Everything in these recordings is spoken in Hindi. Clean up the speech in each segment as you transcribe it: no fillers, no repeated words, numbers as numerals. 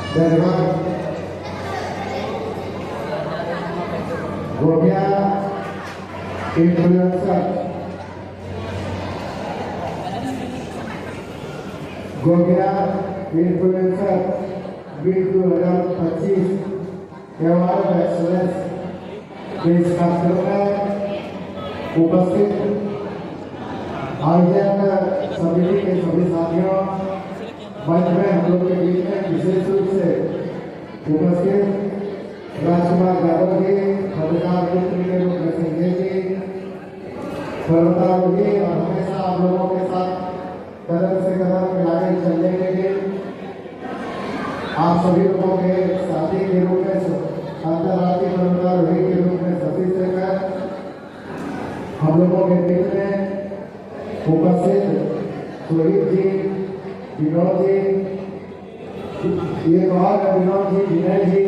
धन्यवाद। हो गया इन्फ्लुएंसर, हो गया influencer week 2025 award of excellence के इस कार्यक्रम में उपस्थित आयोजन समिति के सभी साथियों, मंच में हम लोग के बीच में विशेष रूप से उपस्थित राजकुमार यादव जी, पत्रकार मित्र के रूप में संजय जी, पर्वतारोही और हमेशा आप लोगों के साथ कदम से कदम मिलाकर चलने के लिए आप सभी लोगों के साथी के रूप में, अंतर्राष्ट्रीय पर्वतारोही के रूप में सतीश शेखर, हम लोगों के बीच में उपस्थित सोहित जी, विनोद जी, एक और विनोद जी, विनय जी,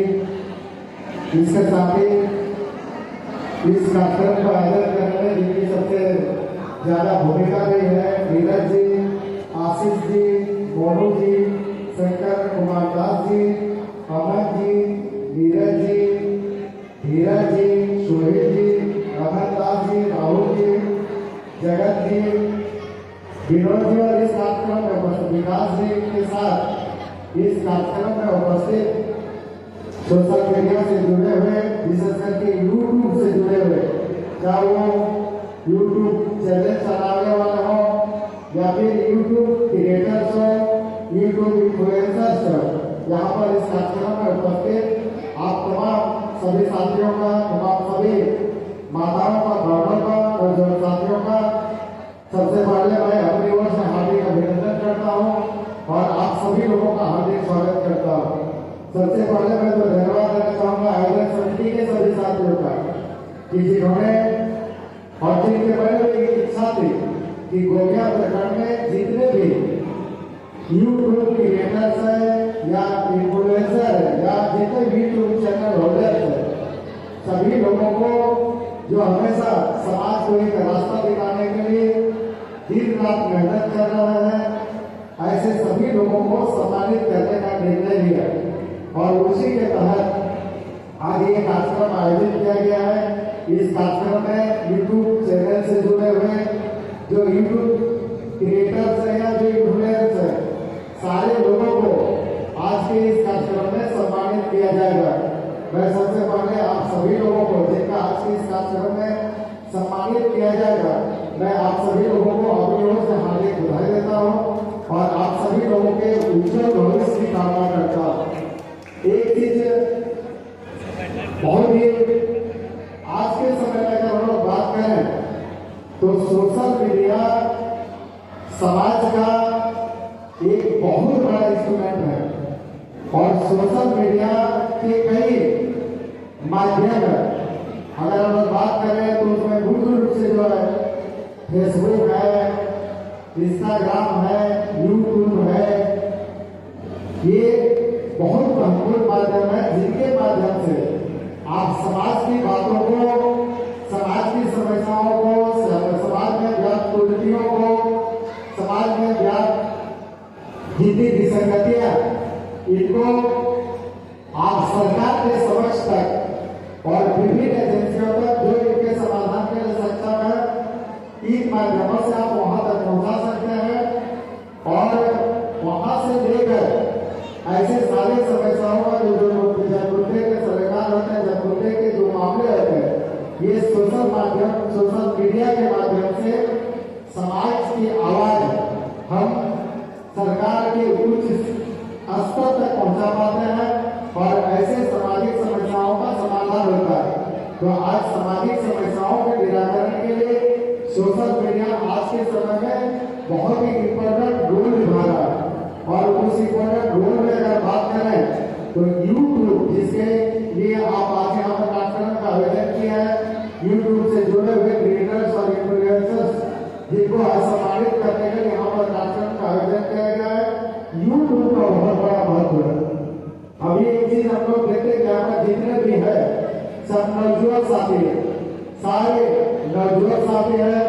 इसके साथ ही इस कार्यक्रम को आयोजन करने में जिनकी सबसे ज्यादा भूमिका रही है नीरज जी, आशीष जी, मोनू जी, शंकर कुमार दास जी, अमन जी, नीरज जी, धीरज जी, सोहित जी, रमन दास जी, राहुल जी, जगत जी, विनोद जी और इस कार्यक्रम में उपस्थित विकास जी के साथ इस कार्यक्रम में उपस्थित सोशल मीडिया से जुड़े हुए, विशेष करके यूट्यूब से जुड़े हुए, चाहे वो यूट्यूब चैनल चलाने वाले हो या फिर यूट्यूब क्रिएटर्स हो, यूट्यूब इन्फ्लुएंसर्स हो, यहाँ पर इस कार्यक्रम में उपस्थित आप तमाम सभी साथियों का, तमाम सभी माताओं का, बहनों का और जो साथियों का सबसे पहले मैं अपनी ओर से हार्दिक अभिनंदन करता हूँ और आप सभी लोगों का हार्दिक स्वागत करता हूँ। सबसे पहले मैं तो धन्यवाद देना चाहूंगा आयोजन समिति के सभी साथियों का कि जिन्होंने और जिनके पहले एक इच्छा थी कि गोमिया प्रखंड में जितने भी यूट्यूब क्रिएटर्स है या इन्फ्लुएंसर है या जितने भी यूट्यूब चैनल होल्डर्स है, सभी लोगों को जो हमेशा समाज को एक रास्ता दिखाने के लिए दिन रात मेहनत कर रहा है, ऐसे सभी लोगों को सम्मानित करने का निर्णय लिया और उसी के तहत आज ये कार्यक्रम आयोजित किया गया है। इस कार्यक्रम में यूट्यूब चैनल से जुड़े हुए जो यूट्यूब क्रिएटर्स है या जो इन्फ्लुएंसर्स है, सारे लोगों को आज के इस कार्यक्रम में सम्मानित किया जाएगा। मैं सबसे पहले आप सभी लोगों को जिनका आज के इस कार्यक्रम में सम्मानित किया जाएगा, मैं आप सभी लोगों को अपनी ओर से हार्दिक बधाई देता हूँ और आप सभी लोगों के उज्जवल भविष्य की कामना करता हूँ। एक चीज बहुत ही आज के समय में अगर हम लोग बात करें तो सोशल मीडिया समाज का एक बहुत बड़ा इंस्ट्रूमेंट है और सोशल मीडिया के कई माध्यम है। अगर हम लोग बात करें तो उसमें मुख्य रूप से जो है फेसबुक है, इंस्टाग्राम है, यूट्यूब है, ये बहुत महत्वपूर्ण माध्यम है जिनके माध्यम से आप समाज की बातों को, समाज की समस्याओं को, समाज में व्याप्त कुरीतियों को, समाज में व्याप्त जितनी विसंगतियां, इनको आप सरकार के समक्ष तक और विभिन्न एजेंसियों तक जो इनके समाधान के लिए सक्षम है, इन माध्यमों से आप वहां तक पहुंचा सकते हैं और वहां से लेकर ऐसे सारे समस्याओं का जो मुद्दे के सरकार होते हैं, जब मुद्दे के जो मामले होते हैं, ये सोशल माध्यम, सोशल मीडिया के माध्यम से समाज की आवाज हम सरकार के उच्च स्तर तक पहुंचा पाते हैं और ऐसे सामाजिक समस्याओं का समाधान होता है। तो आज सामाजिक समस्याओं के निराकरण के लिए सोशल मीडिया आज के समय में बहुत ही इम्पोर्टेंट रोल निभा रहा है और उस इम्पोर्टेंट रोल में अगर बात करें तो यूट्यूब, जिसके लिए आप आज यहाँ पर कार्यक्रम का आयोजन किया है, यूट्यूब से जुड़े हुए क्रिएटर्स और इन्फ्लुएंसर्स जिनको सम्मानित करने के लिए यहाँ पर कार्यक्रम का आयोजन किया गया है, यूट्यूब का बहुत बड़ा महत्व है। अभी एक चीज हम लोग देखते हैं, यहाँ पर जितने भी है सब नवजुवक साथी है, सारे नवजुवक साथी है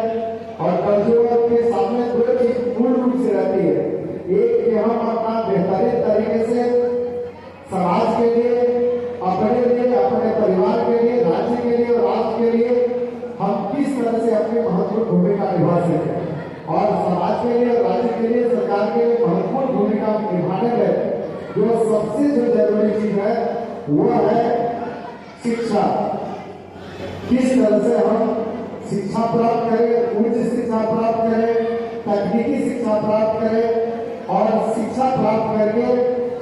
और नवजुवक के सामने दो चीज पूर्ण रूप से रहती है। एक कि हम अपना बेहतरीन तरीके से के लिए और राज्य के लिए सरकार के महत्वपूर्ण भूमिका निभाने में जो सबसे जो जरूरी चीज है वो है शिक्षा। किस तरह से हम शिक्षा प्राप्त करें, उच्च शिक्षा प्राप्त करें, तकनीकी शिक्षा प्राप्त करें और शिक्षा प्राप्त करके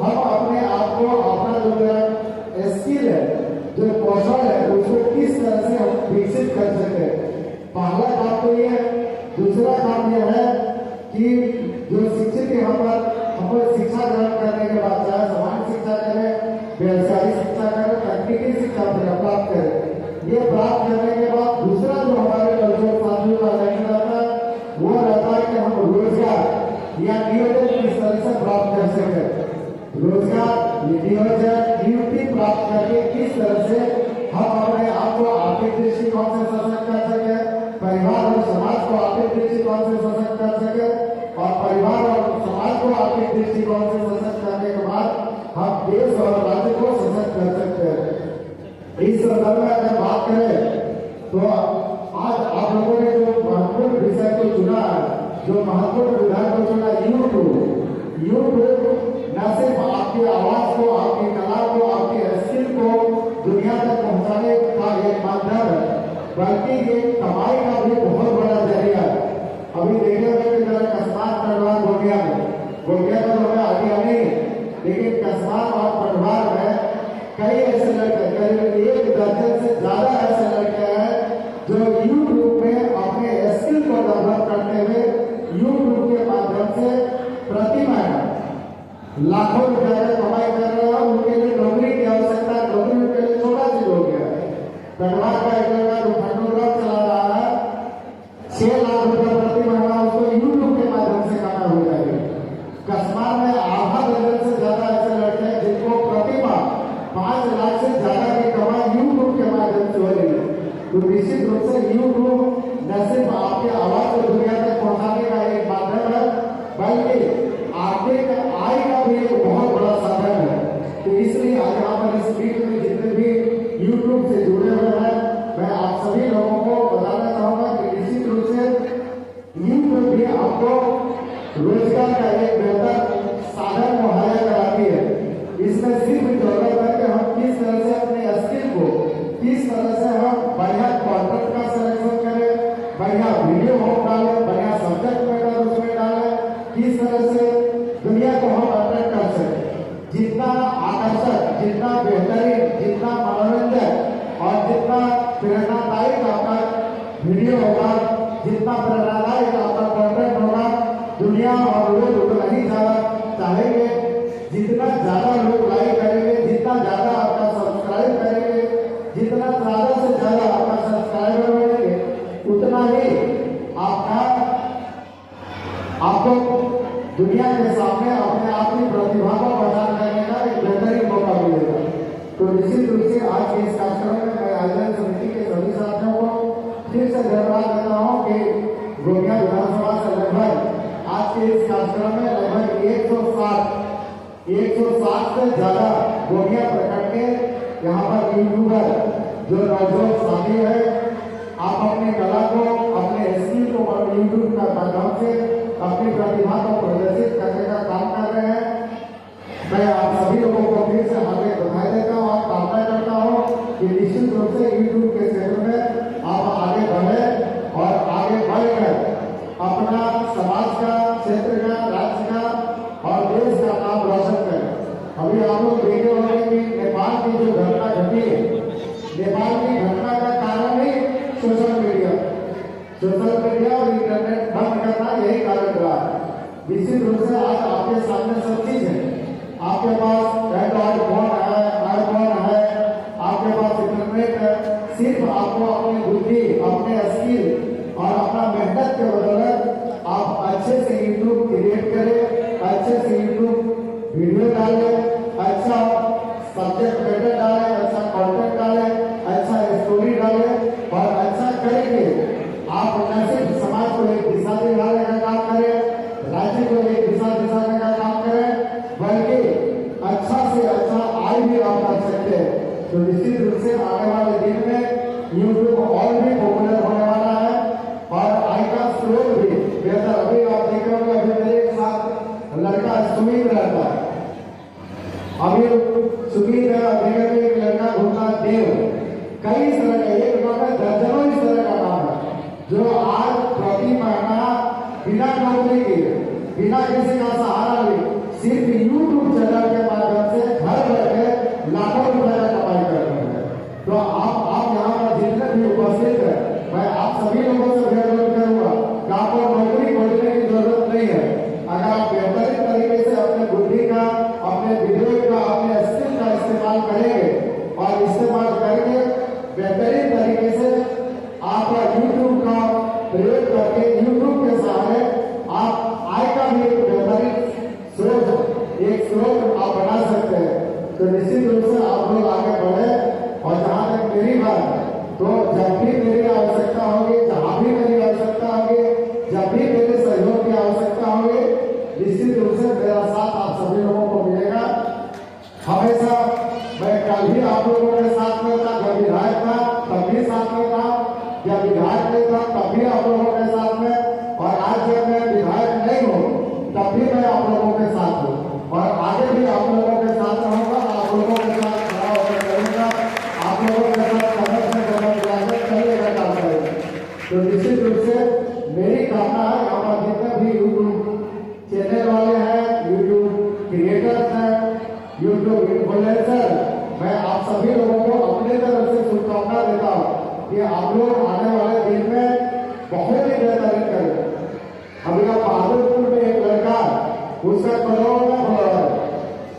हम अपने आप को अपना जो स्किल है, जो कौशल है, उसको किस तरह से हम विकसित कर सकते हैं। पहला काम तो ये है। दूसरा काम यह है कि जो शिक्षित यहाँ पर हमको शिक्षा ग्रहण करने के बाद चाहे सामान्य शिक्षा करें, व्यवसायिक शिक्षा करें, तकनीकी शिक्षा प्राप्त करें। ये प्राप्त करने के बाद दूसरा जो हमारे कल्चर साथियों का लक्ष्य रहता है वो रहता है कि हम रोजगार या नियोजन किस तरह से प्राप्त कर सकें। रोजगार, नियुक्ति प्राप्त करके किस तरह से हम अपने आप को आर्थिक दृष्टिकोण से सशक्त कर सके, परिवार और समाज को आर्थिक दृष्टिकोण से सशक्त कर सके और परिवार और समाज को आर्थिक दृष्टिकोण से सशक्त करने के बाद हम देश और राज्य को सशक्त कर सकते हैं। इस संदर्भ में अगर बात करें तो आज आप लोगों ने जो महत्वपूर्ण विषय को चुना है, जो महत्वपूर्ण विधान को चुना, यूट्यूब न सिर्फ आपकी आवाज को, आपकी कला को, आपके स्किल को दुनिया तक पहुंचाने का एक माध्यम है, बल्कि ये कमाई का भी बहुत बड़ा जरिया है। अभी देखे हुए कि जरा कस्बात परिवार गोटिया में तो हमें आगे नहीं, लेकिन कस्बात और परिवार में कई ऐसे लड़के, करीब 1 दर्जन से ज्यादा ऐसे लड़के हैं जो यूट्यूब में अपने स्किल को डेवलप करते हुए यूट्यूब के माध्यम से प्रति महीना लाखों रुपए की कमाई कर रहे हैं। उनके लिए नौकरी की आवश्यकता है, नौकरी के लिए छोटा चीज हो गया है। परिवार का एक लड़का जो फंडोग्राफ चला रहा है, 6 लाख रुपए प्रति महीना उसको यूट्यूब के माध्यम से कमाई हो जाएगी। कस्बा में आधा दर्जन से ज्यादा ऐसे लड़के हैं जिनको प्रति माह 5 लाख से ज्यादा की कमाई यूट्यूब के माध्यम से हो रही है। तो निश्चित रूप से यूट्यूब न सिर्फ आपके आवाज को दुनिया तक पहुंचाने का एक माध्यम है, बल्कि आर्थिक आय का भी एक बहुत बड़ा साधन है। तो इसलिए आज यहाँ पर इस मीट में जितने भी यूट्यूब से जुड़े हुए हैं, मैं आप सभी लोगों को बताना चाहूंगा कि निश्चित रूप से यूट्यूब भी आपको रोजगार का एक बेहतर साधन मुहैया कराती है। इसमें सिर्फ जरूरत है कि हम किस तरह से अपने स्किल को, किस तरह से हम बढ़िया कंटेंट का सिलेक्शन करें, बढ़िया वीडियो हम डालें, बढ़िया सब्जेक्ट मैटर उसमें डालें, किस तरह से दुनिया को हम अट्रैक्ट कर सकें। जितना आकर्षक, जितना बेहतरीन, जितना मनोरंजक और जितना प्रेरणादायक आपका वीडियो होगा, जितना प्रेरणादायक आपका कंटेंट होगा, दुनिया और लोग उतना ही ज्यादा चाहेंगे। जितना ज्यादा लोग लाइक करेंगे, जितना ज्यादा आपका सब्सक्राइब करेंगे, जितना ज्यादा से ज्यादा आपका सब्सक्राइबर बढ़ेंगे, उतना ही आपको दुनिया के सामने अपने आप की प्रतिभा को प्रदान करने का एक बेहतरीन मौका मिलेगा। तो निश्चित रूप से आज के इस कार्यक्रम में मैं आयोजन समिति के सभी साथियों को फिर से धन्यवाद देता हूँ कि गोटिया विधानसभा से लगभग आज के इस कार्यक्रम में लगभग 160 से ज्यादा गोटिया प्रकट के यहाँ पर यूट्यूबर जो नौजवान साथी है, आप अपनी कला को, अपने स्किल को यूट्यूब का माध्यम से अपनी प्रतिभा को प्रदर्शित करने का काम कर रहे हैं। मैं आप सभी लोगों को फिर से आगे बधाई देता हूँ और कामना करता हूँ कि निश्चित रूप से यूट्यूब के क्षेत्र में आप आगे बढ़े और आगे बढ़कर अपना समाज का, क्षेत्र का, राज्य का और देश का नाम रोशन करें। अभी आप लोग देखे होंगे कि नेपाल की जो घटना घटी है, नेपाल की घटना का कारण ही सोशल मीडिया और इंटरनेट बंद करना यही कारण रहा है। निश्चित रूप से आज आपके सामने सब चीज है, आपके पास एंड्रॉइड फोन है, आईफोन है, आपके पास इंटरनेट है। सिर्फ आपको अपनी बुद्धि, अपने स्किल और अपना मेहनत के बदौलत आप अच्छे से यूट्यूब क्रिएट करें, अच्छे से यूट्यूब वीडियो डालें, अच्छा सब्जेक्ट मैटर डालें, अच्छा कंटेंट डालें, अच्छा स्टोरी डालें और अच्छा करके आप न सिर्फ समाज को एक दिशा दिलाने का काम करें, राज्य को एक दिशा दिलाने का काम करें, बल्कि अच्छा से अच्छा आय भी आप कर सकते हैं। तो निश्चित रूप से आने वाले दिन में यूट्यूब और भी पॉपुलर होने वाला है और आय का स्रोत भी बेहतर। अभी आप देख रहे सुमित रहता है। अभी सुमित जगह में एक लड़का घूमता देव, कई इस तरह का एक दर्जनों इस तरह का नाम है जो आज प्रति महीना बिना नौकरी के, बिना किसी का सहारा ले, सिर्फ यूट्यूब चैनल के माध्यम से घर बैठे लाखों रुपए का कमाई कर रहे हैं। तो आप यहाँ पर जितने भी उपस्थित है, मैं आप सभी लोगों से अनुरोध करूंगा कि आपको नौकरी खोजने की जरूरत नहीं है। अगर आप बेहतरीन तरीके से अपने बुद्धि का, अपने विवेक का, अपने स्किल का इस्तेमाल करेंगे और इस्तेमाल करके बेहतरीन तरीके से आप यूट्यूब का प्रयोग करके यूट्यूब के सहारे आप आय का भी एक बेहतरीन स्रोत आप बना सकते हैं। तो निश्चित रूप से आप लोग आगे बढ़े। और जहां तक मेरी बात, तो जब भी मेरी आवश्यकता होगी, जहां भी मेरी आवश्यकता होगी, जब भी मेरे सहयोग की आवश्यकता होगी, निश्चित रूप से मेरा साथ आप सभी लोगों को मिलेगा। हमेशा मैं कल भी आप लोगों के साथ में था, जब विधायक था तब भी साथ में था, जब विधायक नहीं था तब भी आप लोगों के साथ में, और आज जब मैं विधायक नहीं हूँ तब भी मैं आप लोगों के साथ हूँ और आगे भी आप लोगों के साथ रहूंगा। आप लोगों के साथ खड़ा होकर करूंगा, आप लोगों के साथ कदम से कदम मिलाकर चलिएगा काम करेंगे। तो निश्चित रूप से मेरी कामना है, यहाँ पर जितने भी यूट्यूब चैनल वाले हैं, यूट्यूब क्रिएटर्स हैं, यूट्यूब इन्फ्लुएंसर, मैं आप सभी लोगों को अपने तरफ से शुभकामना देता हूँ कि आप लोग आने वाले दिन में बहुत ही बेहतरीन करें। अभी आप बहादुरपुर में एक लड़का, उसका करोड़ में फॉलोअर है,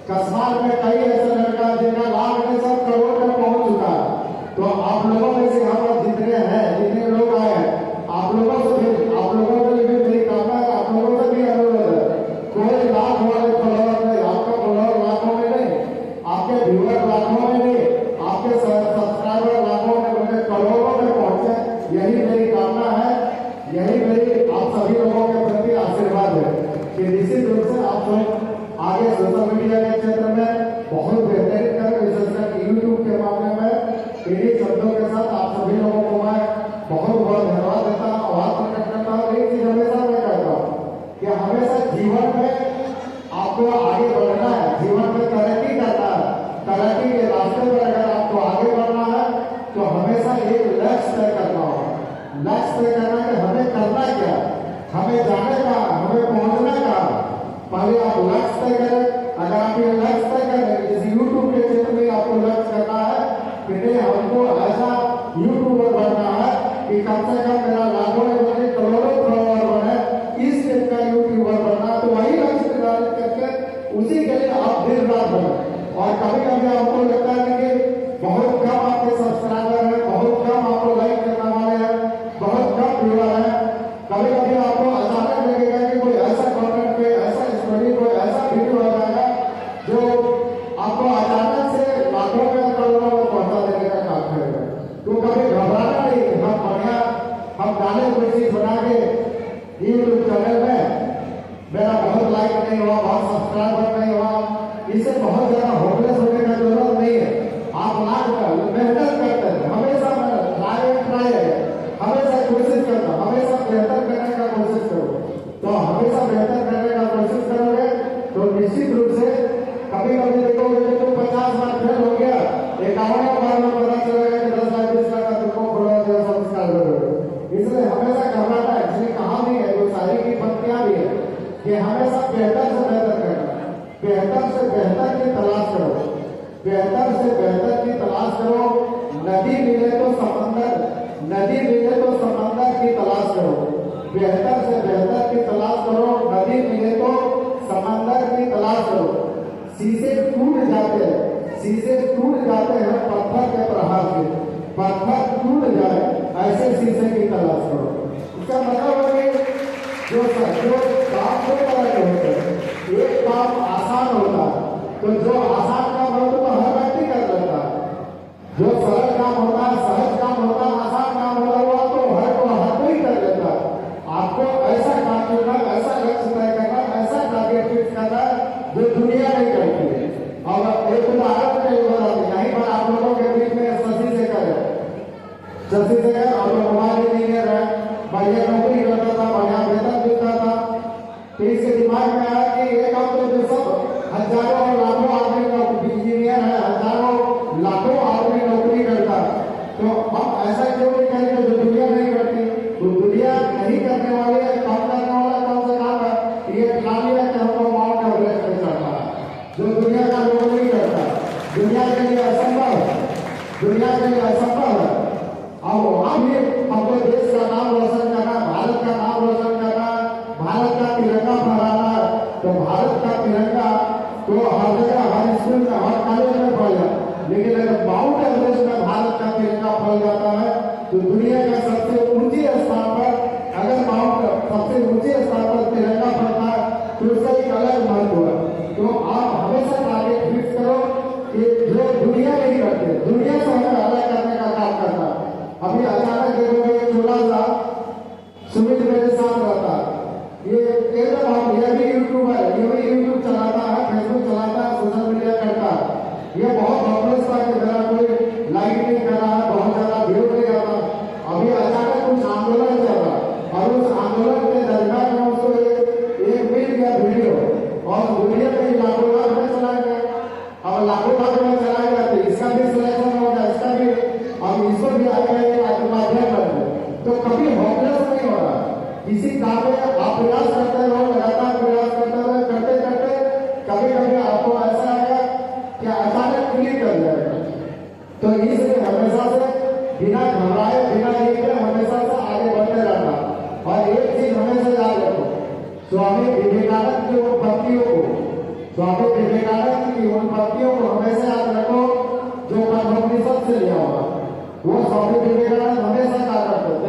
कसमाल में कई ऐसे लड़का जिनका लाख में सब करोड़ में पहुंच चुका है। तो आप लोगों में से यहाँ पर जितने हैं, जितने लोग आए हैं, आप लोगों के लिए भी मेरी कामना है, आप लोगों से भी अनुरोध है, कोई लाख वाले फॉलोअर नहीं, आपका फॉलोअर लाखों में नहीं, आपके व्यूअर लाखों में नहीं, आपके सब्सक्राइबर लाखों में, मुझे करोड़ों में पहुंचे, यही मेरी कामना है, यही मेरी आप सभी लोगों के प्रति आशीर्वाद है कि निश्चित रूप से आप लोग आगे सोशल मीडिया के क्षेत्र में बहुत बेहतरीन करें, विशेषकर यूट्यूब के मामले में। इन्हीं शब्दों के साथ आप सभी लोगों को मैं बहुत बहुत धन्यवाद देता हूँ, आभार प्रकट करता हूँ। एक चीज हमेशा मैं कहता हूँ कि हमेशा जीवन में आपको आगे बढ़ना है, जीवन में तरक्की करना है, तरक्की के रास्ते पर अगर आपको आगे बढ़ना है तो हमेशा एक लक्ष्य तय करना होगा। लक्ष्य तय करना कि हमें करना क्या, हमें जाने का, हमें पहुंचना का, पहले आप लक्ष्य तय करें। अगर आप ये लक्ष्य तय करें, जैसे यूट्यूब के क्षेत्र में आपको लक्ष्य करना है कि नहीं हमको ऐसा यूट्यूबर बनना है कि कम से कम मेरा लाखों में बने, करोड़ों फॉलोअर बने, इस टाइप का यूट्यूबर बनना, तो वही लक्ष्य निर्धारित करके उसी के लिए आप दिन रात बने। और कभी कभी आपको लगता है कि बहुत कम आपके सब्सक्राइबर है, बहुत कम आपको लाइक करने वाले हैं, बहुत कम व्यूअर है, कभी कभी आपको अचानक लगेगा कि कोई ऐसा कंटेंट पे, ऐसा स्टोरी, कोई ऐसा वीडियो आ जाएगा जो आपको अचानक से लाखों में, करोड़ों में पहुंचा देने का काम करेगा। तो कभी घबराना नहीं, हम बढ़िया हम गाने कोई चीज बना के यूट्यूब चैनल में मेरा बहुत लाइक नहीं हुआ, बहुत सब्सक्राइबर नहीं हुआ, इससे बहुत ज्यादा होपलेस होने का जरूरत नहीं है। आप मेहनत करते हैं, हमेशा ट्राई है, हमेशा कोशिश करना, हमेशा बेहतर करने का कोशिश करो। तो हमेशा बेहतर करने का कोशिश करोगे तो निश्चित रूप से कभी कभी देखोगे कि तुम 50 बार फेल हो गया, 51 बार में पता चलेगा कि 10 लाख 20 लाख का तुमको फॉलोअर सब्सक्राइबर हो। इसलिए हमेशा घबराना है, इसलिए कहा भी है, वो शायरी की पंक्तियां भी है कि हमेशा बेहतर से बेहतर करना, बेहतर से बेहतर की तलाश करो, बेहतर से बेहतर की तलाश करो। नदी मिले तो समंदर, नदी मिले तो समंदर की तलाश करो, बेहतर से बेहतर की तलाश करो। नदी मिले तो समंदर की तलाश करो। शीशे टूट जाते हैं, शीशे टूट जाते हैं पत्थर के प्रहार से, पत्थर टूट जाए ऐसे शीशे की तलाश करो। इसका मतलब है जो काम दो तरह के होते हैं, एक काम आसान होता है, तो जो आसान काम होता है तो हर व्यक्ति कर लेता है, जो सरल काम होता है, सहज काम होता है, आसान काम होता हुआ तो हर कोई कर लेता है। आपको ऐसा काम करना, ऐसा लक्ष्य तय करना, ऐसा टारगेट फिक्स करना जो दुनिया नहीं करती है। और एक उदाहरण के लिए यहीं पर आप लोगों के बीच में शशि शेखर है, शशि शेखर और मोबाइल इंजीनियर है, बढ़िया नौकरी करता था, बढ़िया वेतन मिलता था, तो इसके दिमाग में आया कि एक काम तो के लिए असंभव, दुनिया के लिए असंभव है। अब वहां भी हमको देश का नाम रोशन करना, भारत का नाम रोशन करना, भारत का तिरंगा फहराना। तो भारत का तिरंगा तो हर जगह, हर स्कूल में, हर कॉलेज में फहर जाता, लेकिन अगर माउंट एवरेस्ट में भारत का तिरंगा फहर जाता है तो दुनिया का सबसे ऊंचे स्थान पर, अगर माउंट सबसे ऊंचे स्थान पर तिरंगा फहरता है तो उसका एक अलग महत्व है। तो आप हमेशा टारगेट फिक्स करो कि जो दुनिया नहीं करते, दुनिया से हमें अलग करने का काम करना। अभी अचानक देखोगे छोटा सा सुमित मेरे साथ रहता, ये एकदम हम, ये भी यूट्यूबर है, ये भी यूट्यूब चलाता है, फेसबुक चलाता है, सोशल मीडिया करता है। ये बहुत हॉपलेस था कि मेरा कोई लाइक नहीं कर रहा है, बहुत ज्यादा व्यू नहीं आता। अभी अचानक कुछ आंदोलन चल रहा और उस आंदोलन के दरमियान में उसको एक मिल गया वीडियो, और वीडियो में लाखों लाख में चला गया। अब लाखों लाख में चला गया तो इसका भी सिलेक्शन होगा, इसका भी, अब इसको भी आगे माध्यम कर दो। तो कभी हॉपलेस नहीं हो रहा, किसी काम में आप प्रयास करते रहो, लगातार प्रयास करते रहो, करते करते कभी कभी आपको ऐसा आएगा कि अचानक क्लिक कर जाएगा। तो इसलिए हमेशा से बिना घबराए, बिना देखे हमेशा से आगे बढ़ते रहना। और एक चीज हमेशा याद रखो, स्वामी विवेकानंद की उन पंक्तियों को, स्वामी विवेकानंद की उन पंक्तियों को हमेशा याद रखो जो कठोपनिषद से लिया होगा। वो स्वामी विवेकानंद हमेशा कहा करते थे